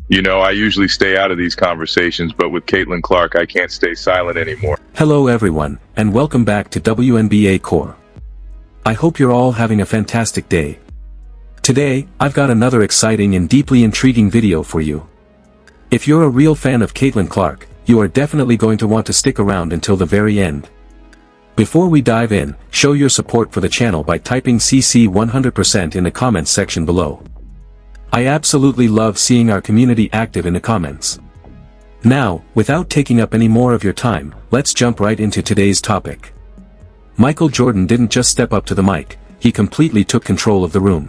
You know, I usually stay out of these conversations, but with Caitlin Clark, I can't stay silent anymore. Hello everyone, and welcome back to Wnba Core. I hope you're all having a fantastic day. Today, I've got another exciting and deeply intriguing video for you. If you're a real fan of Caitlin Clark, you are definitely going to want to stick around until the very end. Before we dive in, show your support for the channel by typing CC 100% in the comments section below. I absolutely love seeing our community active in the comments. Now, without taking up any more of your time, let's jump right into today's topic. Michael Jordan didn't just step up to the mic, he completely took control of the room.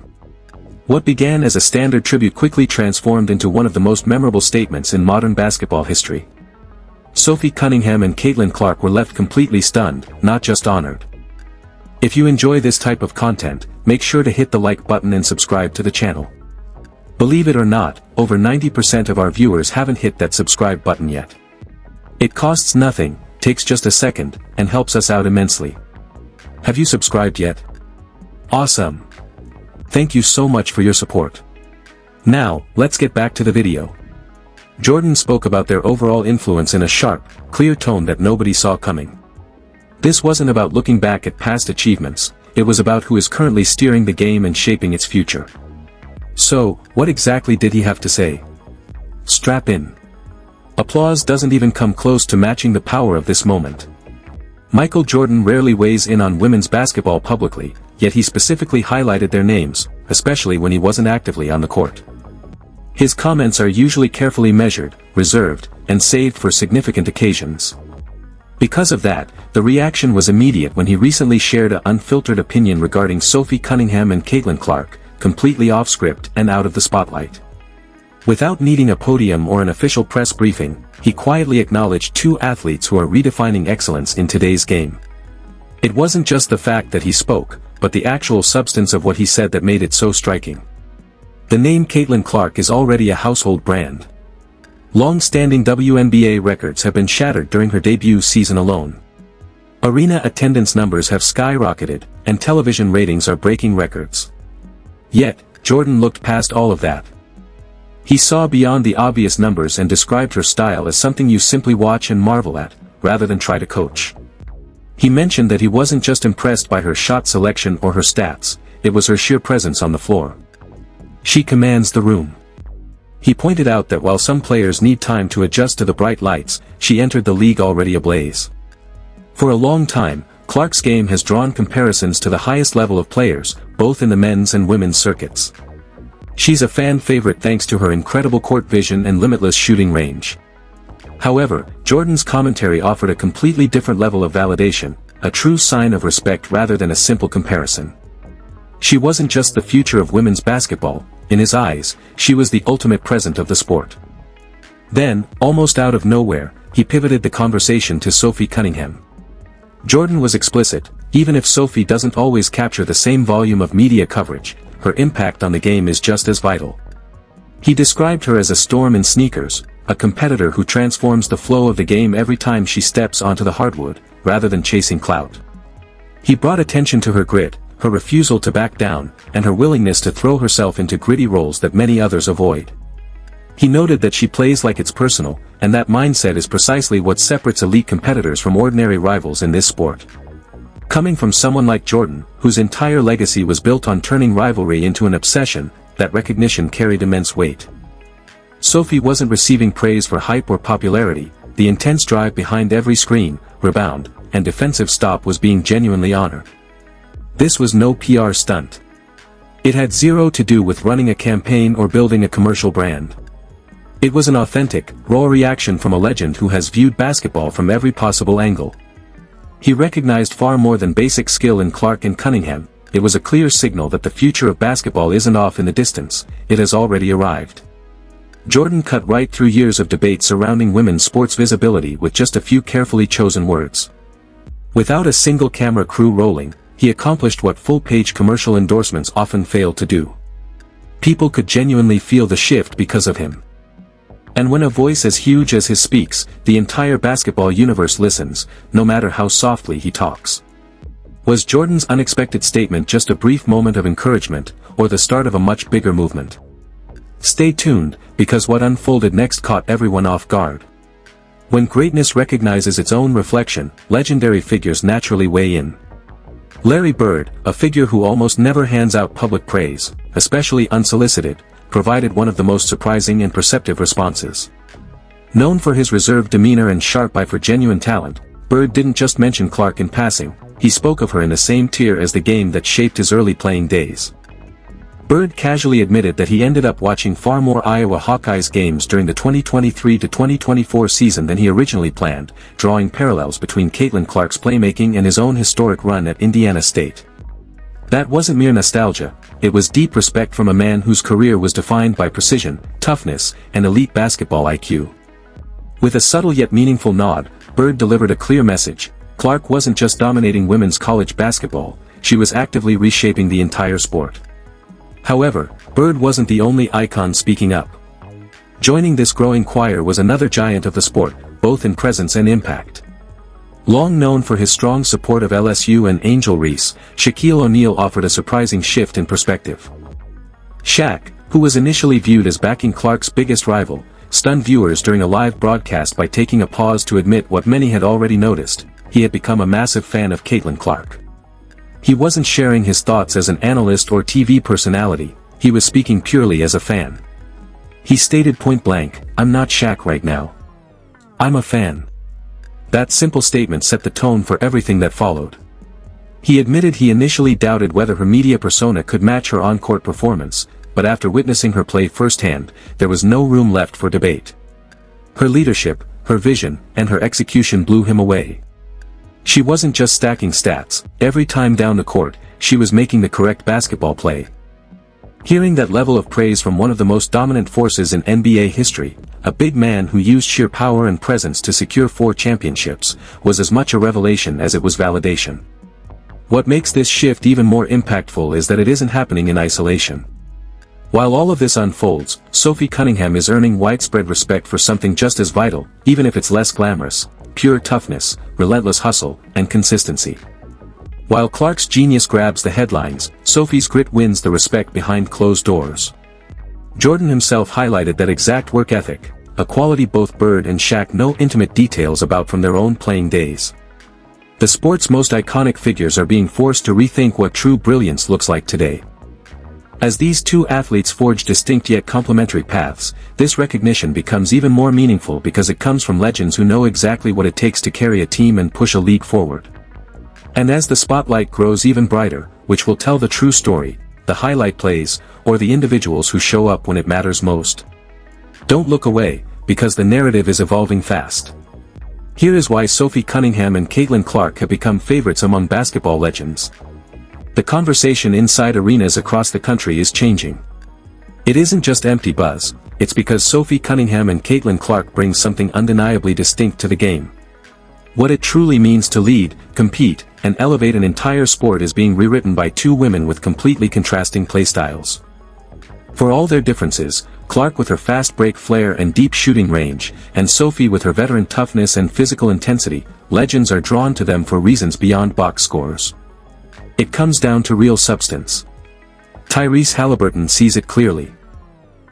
What began as a standard tribute quickly transformed into one of the most memorable statements in modern basketball history. Sophie Cunningham and Caitlin Clark were left completely stunned, not just honored. If you enjoy this type of content, make sure to hit the like button and subscribe to the channel. Believe it or not, over 90% of our viewers haven't hit that subscribe button yet. It costs nothing, takes just a second, and helps us out immensely. Have you subscribed yet? Awesome! Thank you so much for your support. Now, let's get back to the video. Jordan spoke about their overall influence in a sharp, clear tone that nobody saw coming. This wasn't about looking back at past achievements, it was about who is currently steering the game and shaping its future. So, what exactly did he have to say? Strap in. Applause doesn't even come close to matching the power of this moment. Michael Jordan rarely weighs in on women's basketball publicly, yet he specifically highlighted their names, especially when he wasn't actively on the court. His comments are usually carefully measured, reserved, and saved for significant occasions. Because of that, the reaction was immediate when he recently shared an unfiltered opinion regarding Sophie Cunningham and Caitlin Clark, completely off script and out of the spotlight. Without needing a podium or an official press briefing, he quietly acknowledged two athletes who are redefining excellence in today's game. It wasn't just the fact that he spoke, but the actual substance of what he said that made it so striking. The name Caitlin Clark is already a household brand. Long-standing WNBA records have been shattered during her debut season alone. Arena attendance numbers have skyrocketed, and television ratings are breaking records. Yet, Jordan looked past all of that. He saw beyond the obvious numbers and described her style as something you simply watch and marvel at, rather than try to coach. He mentioned that he wasn't just impressed by her shot selection or her stats, it was her sheer presence on the floor. She commands the room. He pointed out that while some players need time to adjust to the bright lights, she entered the league already ablaze. For a long time, Clark's game has drawn comparisons to the highest level of players, both in the men's and women's circuits. She's a fan favorite thanks to her incredible court vision and limitless shooting range. However, Jordan's commentary offered a completely different level of validation, a true sign of respect rather than a simple comparison. She wasn't just the future of women's basketball, in his eyes, she was the ultimate present of the sport. Then, almost out of nowhere, he pivoted the conversation to Sophie Cunningham. Jordan was explicit, even if Sophie doesn't always capture the same volume of media coverage, her impact on the game is just as vital. He described her as a storm in sneakers, a competitor who transforms the flow of the game every time she steps onto the hardwood, rather than chasing clout. He brought attention to her grit, her refusal to back down, and her willingness to throw herself into gritty roles that many others avoid. He noted that she plays like it's personal, and that mindset is precisely what separates elite competitors from ordinary rivals in this sport. Coming from someone like Jordan, whose entire legacy was built on turning rivalry into an obsession, that recognition carried immense weight. Sophie wasn't receiving praise for hype or popularity, the intense drive behind every screen, rebound, and defensive stop was being genuinely honored. This was no PR stunt. It had zero to do with running a campaign or building a commercial brand. It was an authentic, raw reaction from a legend who has viewed basketball from every possible angle. He recognized far more than basic skill in Clark and Cunningham, it was a clear signal that the future of basketball isn't off in the distance, it has already arrived. Jordan cut right through years of debate surrounding women's sports visibility with just a few carefully chosen words. Without a single camera crew rolling, he accomplished what full-page commercial endorsements often fail to do. People could genuinely feel the shift because of him. And when a voice as huge as his speaks, the entire basketball universe listens, no matter how softly he talks. Was Jordan's unexpected statement just a brief moment of encouragement, or the start of a much bigger movement? Stay tuned, because what unfolded next caught everyone off guard. When greatness recognizes its own reflection, legendary figures naturally weigh in. Larry Bird, a figure who almost never hands out public praise, especially unsolicited, provided one of the most surprising and perceptive responses. Known for his reserved demeanor and sharp eye for genuine talent, Bird didn't just mention Clark in passing, he spoke of her in the same tier as the game that shaped his early playing days. Bird casually admitted that he ended up watching far more Iowa Hawkeyes games during the 2023-2024 season than he originally planned, drawing parallels between Caitlin Clark's playmaking and his own historic run at Indiana State. That wasn't mere nostalgia, it was deep respect from a man whose career was defined by precision, toughness, and elite basketball IQ. With a subtle yet meaningful nod, Bird delivered a clear message: Clark wasn't just dominating women's college basketball, she was actively reshaping the entire sport. However, Bird wasn't the only icon speaking up. Joining this growing choir was another giant of the sport, both in presence and impact. Long known for his strong support of LSU and Angel Reese, Shaquille O'Neal offered a surprising shift in perspective. Shaq, who was initially viewed as backing Clark's biggest rival, stunned viewers during a live broadcast by taking a pause to admit what many had already noticed: he had become a massive fan of Caitlin Clark. He wasn't sharing his thoughts as an analyst or TV personality, he was speaking purely as a fan. He stated point blank, "I'm not Shaq right now. I'm a fan." That simple statement set the tone for everything that followed. He admitted he initially doubted whether her media persona could match her on-court performance, but after witnessing her play firsthand, there was no room left for debate. Her leadership, her vision, and her execution blew him away. She wasn't just stacking stats, every time down the court, she was making the correct basketball play. Hearing that level of praise from one of the most dominant forces in NBA history, a big man who used sheer power and presence to secure 4 championships, was as much a revelation as it was validation. What makes this shift even more impactful is that it isn't happening in isolation. While all of this unfolds, Sophie Cunningham is earning widespread respect for something just as vital, even if it's less glamorous: pure toughness, relentless hustle, and consistency. While Clark's genius grabs the headlines, Sophie's grit wins the respect behind closed doors. Jordan himself highlighted that exact work ethic, a quality both Bird and Shaq know intimate details about from their own playing days. The sport's most iconic figures are being forced to rethink what true brilliance looks like today. As these two athletes forge distinct yet complementary paths, this recognition becomes even more meaningful because it comes from legends who know exactly what it takes to carry a team and push a league forward. And as the spotlight grows even brighter, which will tell the true story, the highlight plays, or the individuals who show up when it matters most? Don't look away, because the narrative is evolving fast. Here is why Sophie Cunningham and Caitlin Clark have become favorites among basketball legends. The conversation inside arenas across the country is changing. It isn't just empty buzz, it's because Sophie Cunningham and Caitlin Clark bring something undeniably distinct to the game. What it truly means to lead, compete, and elevate an entire sport is being rewritten by two women with completely contrasting playstyles. For all their differences, Clark with her fast break flair and deep shooting range, and Sophie with her veteran toughness and physical intensity, legends are drawn to them for reasons beyond box scores. It comes down to real substance. Tyrese Halliburton sees it clearly.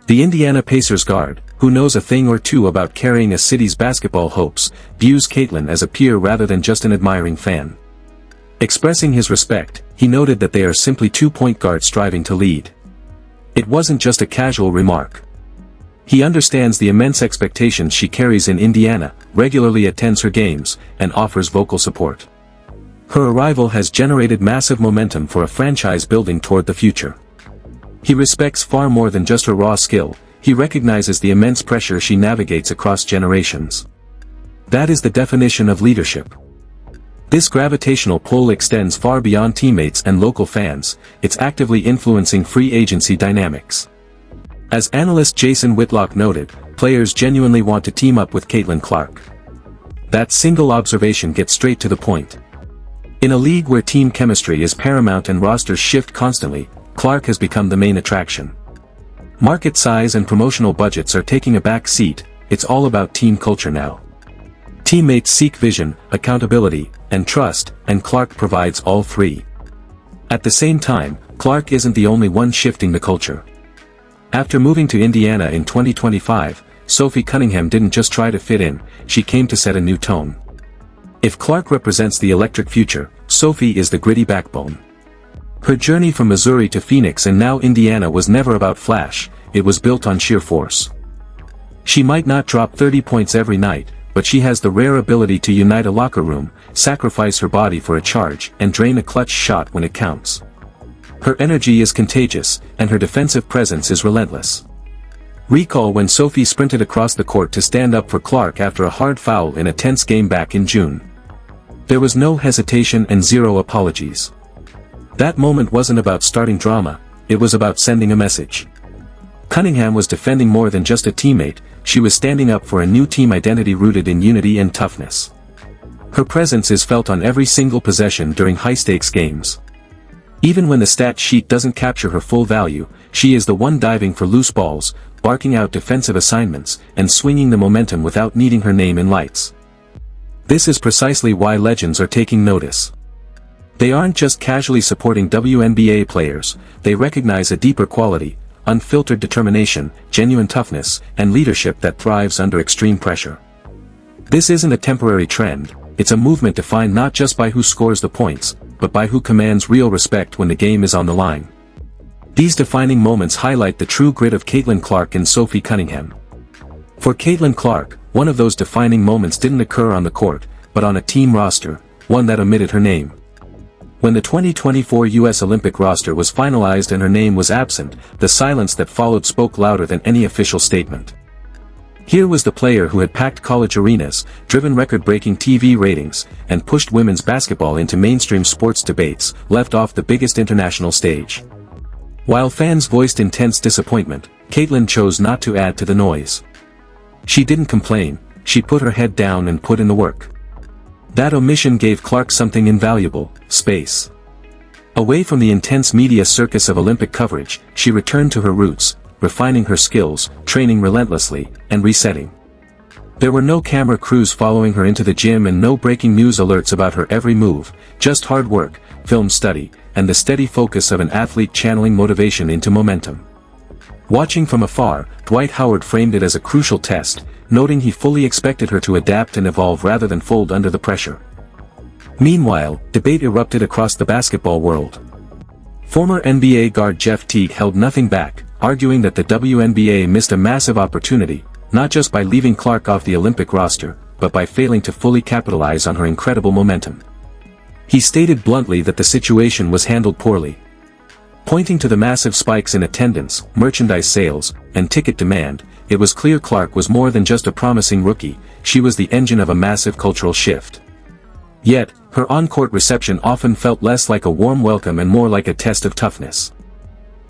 The Indiana Pacers guard, who knows a thing or two about carrying a city's basketball hopes, views Caitlin as a peer rather than just an admiring fan. Expressing his respect, he noted that they are simply two point guards striving to lead. It wasn't just a casual remark. He understands the immense expectations she carries in Indiana, regularly attends her games, and offers vocal support. Her arrival has generated massive momentum for a franchise building toward the future. He respects far more than just her raw skill, he recognizes the immense pressure she navigates across generations. That is the definition of leadership. This gravitational pull extends far beyond teammates and local fans, it's actively influencing free agency dynamics. As analyst Jason Whitlock noted, players genuinely want to team up with Caitlin Clark. That single observation gets straight to the point. In a league where team chemistry is paramount and rosters shift constantly, Clark has become the main attraction. Market size and promotional budgets are taking a back seat, it's all about team culture now. Teammates seek vision, accountability, and trust, and Clark provides all three. At the same time, Clark isn't the only one shifting the culture. After moving to Indiana in 2025, Sophie Cunningham didn't just try to fit in, she came to set a new tone. If Clark represents the electric future, Sophie is the gritty backbone. Her journey from Missouri to Phoenix and now Indiana was never about flash, it was built on sheer force. She might not drop 30 points every night, but she has the rare ability to unite a locker room, sacrifice her body for a charge, and drain a clutch shot when it counts. Her energy is contagious, and her defensive presence is relentless. Recall when Sophie sprinted across the court to stand up for Clark after a hard foul in a tense game back in June. There was no hesitation and zero apologies. That moment wasn't about starting drama, it was about sending a message. Cunningham was defending more than just a teammate, she was standing up for a new team identity rooted in unity and toughness. Her presence is felt on every single possession during high-stakes games. Even when the stat sheet doesn't capture her full value, she is the one diving for loose balls, barking out defensive assignments, and swinging the momentum without needing her name in lights. This is precisely why legends are taking notice. They aren't just casually supporting WNBA players, they recognize a deeper quality, unfiltered determination, genuine toughness, and leadership that thrives under extreme pressure. This isn't a temporary trend, it's a movement defined not just by who scores the points, but by who commands real respect when the game is on the line. These defining moments highlight the true grit of Caitlin Clark and Sophie Cunningham. For Caitlin Clark, one of those defining moments didn't occur on the court, but on a team roster, one that omitted her name. When the 2024 U.S. Olympic roster was finalized and her name was absent, the silence that followed spoke louder than any official statement. Here was the player who had packed college arenas, driven record-breaking TV ratings, and pushed women's basketball into mainstream sports debates, left off the biggest international stage. While fans voiced intense disappointment, Caitlin chose not to add to the noise. She didn't complain, she put her head down and put in the work. That omission gave Clark something invaluable: space. Away from the intense media circus of Olympic coverage, she returned to her roots, refining her skills, training relentlessly, and resetting. There were no camera crews following her into the gym and no breaking news alerts about her every move, just hard work, film study, and the steady focus of an athlete channeling motivation into momentum. Watching from afar, Dwight Howard framed it as a crucial test, noting he fully expected her to adapt and evolve rather than fold under the pressure. Meanwhile, debate erupted across the basketball world. Former NBA guard Jeff Teague held nothing back, arguing that the WNBA missed a massive opportunity, not just by leaving Clark off the Olympic roster, but by failing to fully capitalize on her incredible momentum. He stated bluntly that the situation was handled poorly. Pointing to the massive spikes in attendance, merchandise sales, and ticket demand, it was clear Clark was more than just a promising rookie, she was the engine of a massive cultural shift. Yet, her on-court reception often felt less like a warm welcome and more like a test of toughness.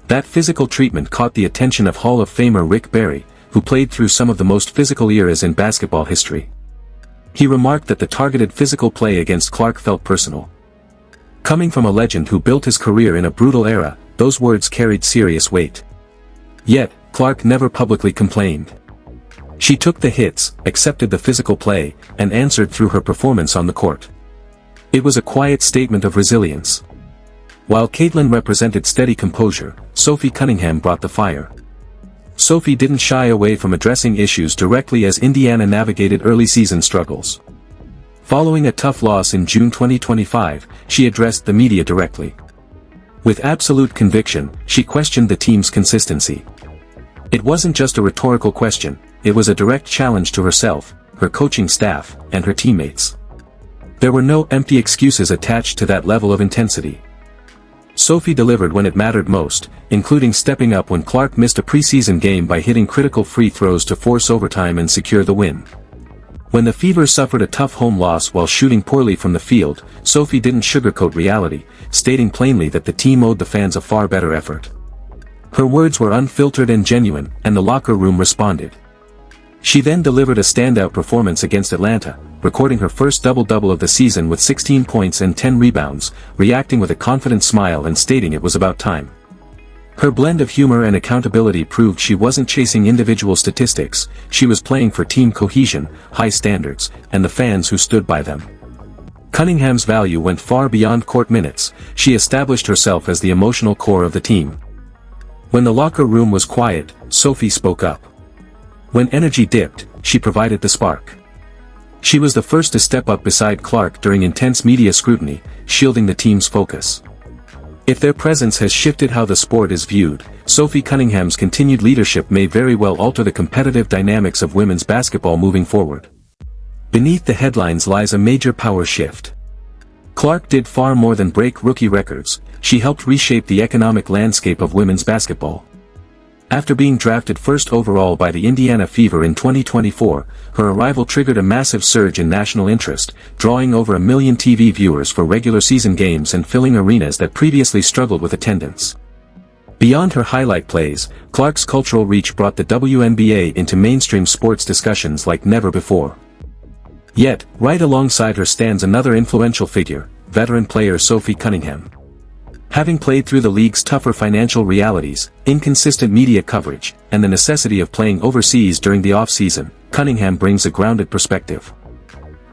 That physical treatment caught the attention of Hall of Famer Rick Barry, who played through some of the most physical eras in basketball history. He remarked that the targeted physical play against Clark felt personal. Coming from a legend who built his career in a brutal era, those words carried serious weight. Yet, Clark never publicly complained. She took the hits, accepted the physical play, and answered through her performance on the court. It was a quiet statement of resilience. While Caitlin represented steady composure, Sophie Cunningham brought the fire. Sophie didn't shy away from addressing issues directly as Indiana navigated early season struggles. Following a tough loss in June 2025, she addressed the media directly. With absolute conviction, she questioned the team's consistency. It wasn't just a rhetorical question, it was a direct challenge to herself, her coaching staff, and her teammates. There were no empty excuses attached to that level of intensity. Sophie delivered when it mattered most, including stepping up when Clark missed a preseason game by hitting critical free throws to force overtime and secure the win. When the Fever suffered a tough home loss while shooting poorly from the field, Sophie didn't sugarcoat reality, stating plainly that the team owed the fans a far better effort. Her words were unfiltered and genuine, and the locker room responded. She then delivered a standout performance against Atlanta, recording her first double-double of the season with 16 points and 10 rebounds, reacting with a confident smile and stating it was about time. Her blend of humor and accountability proved she wasn't chasing individual statistics, she was playing for team cohesion, high standards, and the fans who stood by them. Cunningham's value went far beyond court minutes, she established herself as the emotional core of the team. When the locker room was quiet, Sophie spoke up. When energy dipped, she provided the spark. She was the first to step up beside Clark during intense media scrutiny, shielding the team's focus. If their presence has shifted how the sport is viewed, Sophie Cunningham's continued leadership may very well alter the competitive dynamics of women's basketball moving forward. Beneath the headlines lies a major power shift. Clark did far more than break rookie records, she helped reshape the economic landscape of women's basketball. After being drafted first overall by the Indiana Fever in 2024, her arrival triggered a massive surge in national interest, drawing over 1 million TV viewers for regular season games and filling arenas that previously struggled with attendance. Beyond her highlight plays, Clark's cultural reach brought the WNBA into mainstream sports discussions like never before. Yet, right alongside her stands another influential figure, veteran player Sophie Cunningham. Having played through the league's tougher financial realities, inconsistent media coverage, and the necessity of playing overseas during the off-season, Cunningham brings a grounded perspective.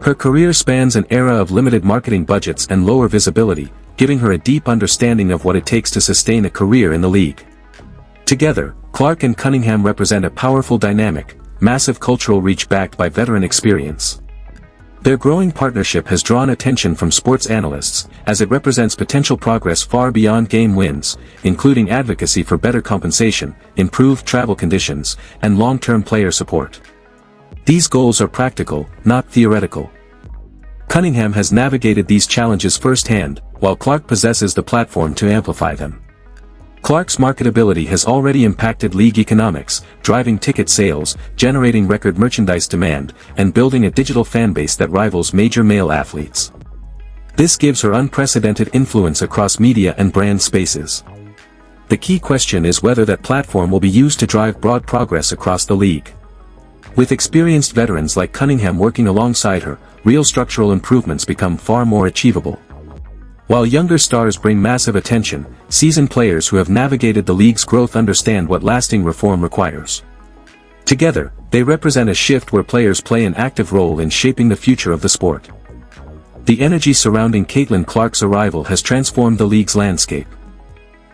Her career spans an era of limited marketing budgets and lower visibility, giving her a deep understanding of what it takes to sustain a career in the league. Together, Clark and Cunningham represent a powerful dynamic, massive cultural reach backed by veteran experience. Their growing partnership has drawn attention from sports analysts, as it represents potential progress far beyond game wins, including advocacy for better compensation, improved travel conditions, and long-term player support. These goals are practical, not theoretical. Cunningham has navigated these challenges firsthand, while Clark possesses the platform to amplify them. Clark's marketability has already impacted league economics, driving ticket sales, generating record merchandise demand, and building a digital fanbase that rivals major male athletes. This gives her unprecedented influence across media and brand spaces. The key question is whether that platform will be used to drive broad progress across the league. With experienced veterans like Cunningham working alongside her, real structural improvements become far more achievable. While younger stars bring massive attention, seasoned players who have navigated the league's growth understand what lasting reform requires. Together, they represent a shift where players play an active role in shaping the future of the sport. The energy surrounding Caitlin Clark's arrival has transformed the league's landscape.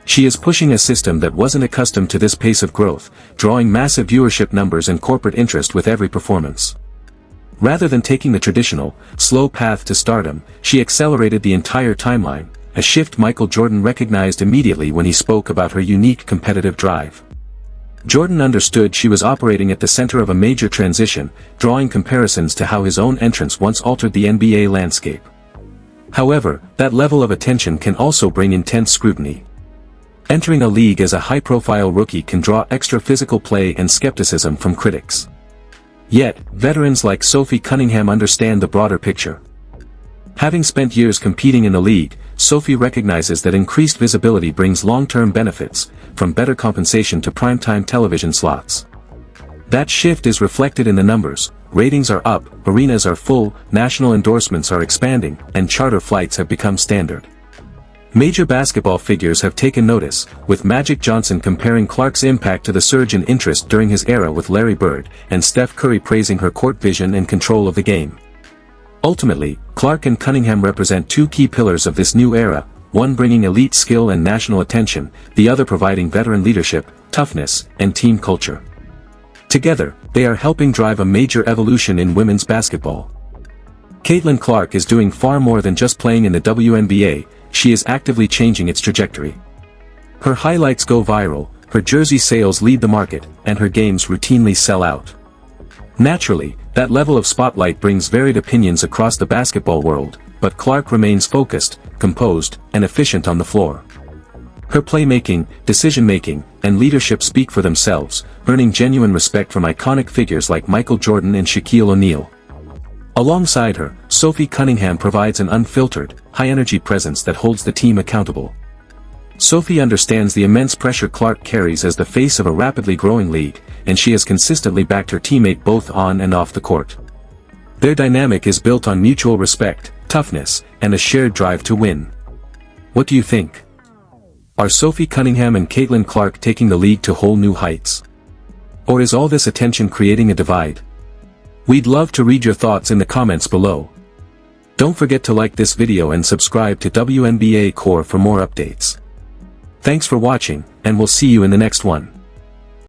She is pushing a system that wasn't accustomed to this pace of growth, drawing massive viewership numbers and corporate interest with every performance. Rather than taking the traditional, slow path to stardom, she accelerated the entire timeline, a shift Michael Jordan recognized immediately when he spoke about her unique competitive drive. Jordan understood she was operating at the center of a major transition, drawing comparisons to how his own entrance once altered the NBA landscape. However, that level of attention can also bring intense scrutiny. Entering a league as a high-profile rookie can draw extra physical play and skepticism from critics. Yet, veterans like Sophie Cunningham understand the broader picture. Having spent years competing in the league, Sophie recognizes that increased visibility brings long-term benefits, from better compensation to primetime television slots. That shift is reflected in the numbers: ratings are up, arenas are full, national endorsements are expanding, and charter flights have become standard. Major basketball figures have taken notice, with Magic Johnson comparing Clark's impact to the surge in interest during his era with Larry Bird, and Steph Curry praising her court vision and control of the game. Ultimately, Clark and Cunningham represent two key pillars of this new era, one bringing elite skill and national attention, the other providing veteran leadership, toughness, and team culture. Together, they are helping drive a major evolution in women's basketball. Caitlin Clark is doing far more than just playing in the WNBA, she is actively changing its trajectory. Her highlights go viral, her jersey sales lead the market, and her games routinely sell out. Naturally, that level of spotlight brings varied opinions across the basketball world, but Clark remains focused, composed, and efficient on the floor. Her playmaking, decision-making, and leadership speak for themselves, earning genuine respect from iconic figures like Michael Jordan and Shaquille O'Neal. Alongside her, Sophie Cunningham provides an unfiltered, high-energy presence that holds the team accountable. Sophie understands the immense pressure Clark carries as the face of a rapidly growing league, and she has consistently backed her teammate both on and off the court. Their dynamic is built on mutual respect, toughness, and a shared drive to win. What do you think? Are Sophie Cunningham and Caitlin Clark taking the league to whole new heights? Or is all this attention creating a divide? We'd love to read your thoughts in the comments below. Don't forget to like this video and subscribe to WNBA Core for more updates. Thanks for watching, and we'll see you in the next one.